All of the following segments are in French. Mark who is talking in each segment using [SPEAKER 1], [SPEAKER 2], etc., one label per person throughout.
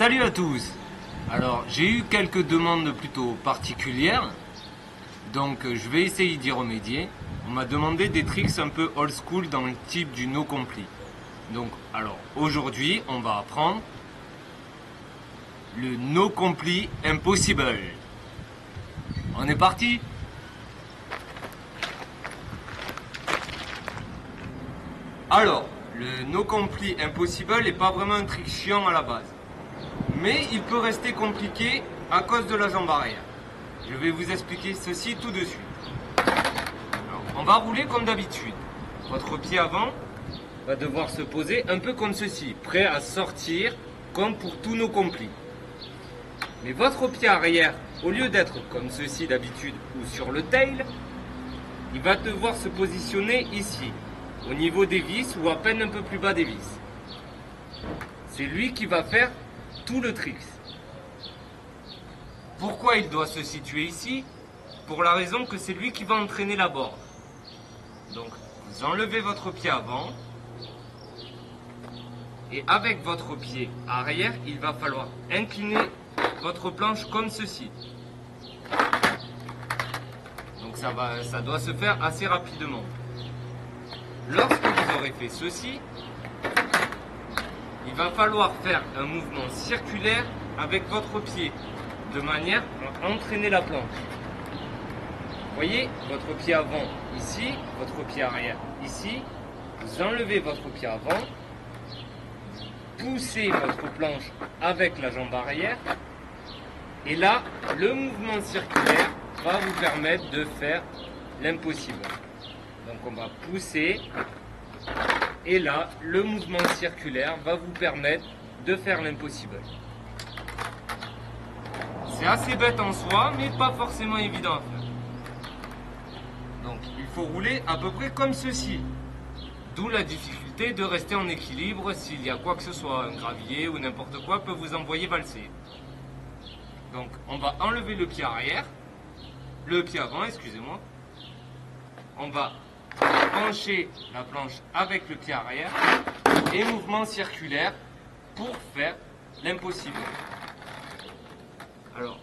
[SPEAKER 1] Salut à tous. Alors j'ai eu quelques demandes plutôt particulières, donc je vais essayer d'y remédier. On m'a demandé des tricks un peu old school dans le type du no compli. Donc alors aujourd'hui on va apprendre le no compli impossible. On est parti. Alors, le no compli impossible n'est pas vraiment un trick chiant à la base. Mais il peut rester compliqué à cause de la jambe arrière. Je vais vous expliquer ceci tout de suite. Alors, on va rouler comme d'habitude. Votre pied avant va devoir se poser un peu comme ceci, prêt à sortir comme pour tous nos complis. Mais votre pied arrière, au lieu d'être comme ceci d'habitude ou sur le tail, il va devoir se positionner ici, au niveau des vis ou à peine un peu plus bas des vis. C'est lui qui va faire tout le trick. Pourquoi il doit se situer ici? Pour la raison que c'est lui qui va entraîner la board. Donc, vous enlevez votre pied avant, et avec votre pied arrière, il va falloir incliner votre planche comme ceci. Donc ça doit se faire assez rapidement. Lorsque vous aurez fait ceci, il va falloir faire un mouvement circulaire avec votre pied, de manière à entraîner la planche. Voyez, votre pied avant ici, votre pied arrière ici, vous enlevez votre pied avant, poussez votre planche avec la jambe arrière, et là, le mouvement circulaire va vous permettre de faire l'impossible. Donc on va pousser, et là, le mouvement circulaire va vous permettre de faire l'impossible. C'est assez bête en soi, mais pas forcément évident à faire. Donc il faut rouler à peu près comme ceci. D'où la difficulté de rester en équilibre s'il y a quoi que ce soit, un gravier ou n'importe quoi peut vous envoyer valser. Donc on va enlever le pied arrière, le pied avant, excusez-moi. On va pencher la planche avec le pied arrière et mouvement circulaire pour faire l'impossible. Alors,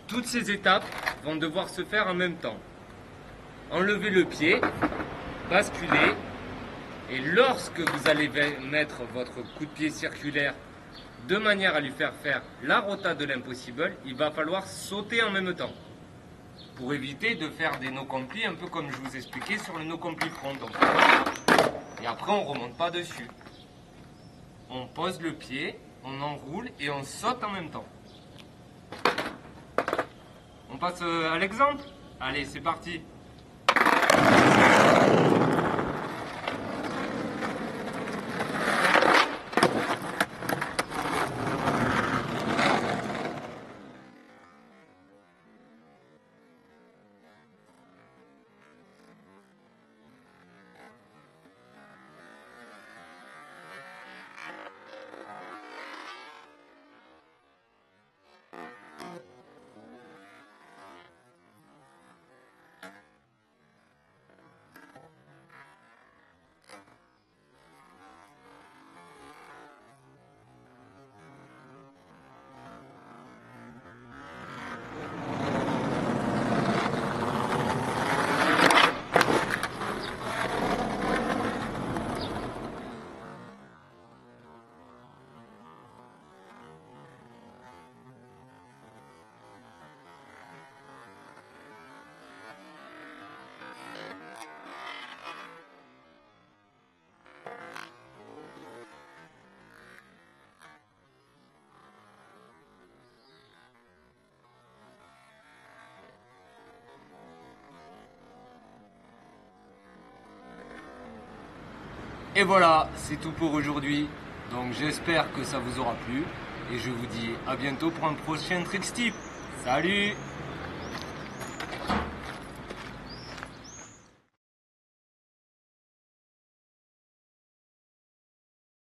[SPEAKER 1] toutes ces étapes vont devoir se faire en même temps. Enlevez le pied, basculez, et lorsque vous allez mettre votre coup de pied circulaire de manière à lui faire faire la rota de l'impossible, il va falloir sauter en même temps pour éviter de faire des no compli un peu comme je vous expliquais sur le no compli front. Donc, et après on remonte pas dessus. On pose le pied, on enroule et on saute en même temps. On passe à l'exemple? Allez, c'est parti. Et voilà, c'est tout pour aujourd'hui. Donc j'espère que ça vous aura plu. Et je vous dis à bientôt pour un prochain Tricks Tip. Salut!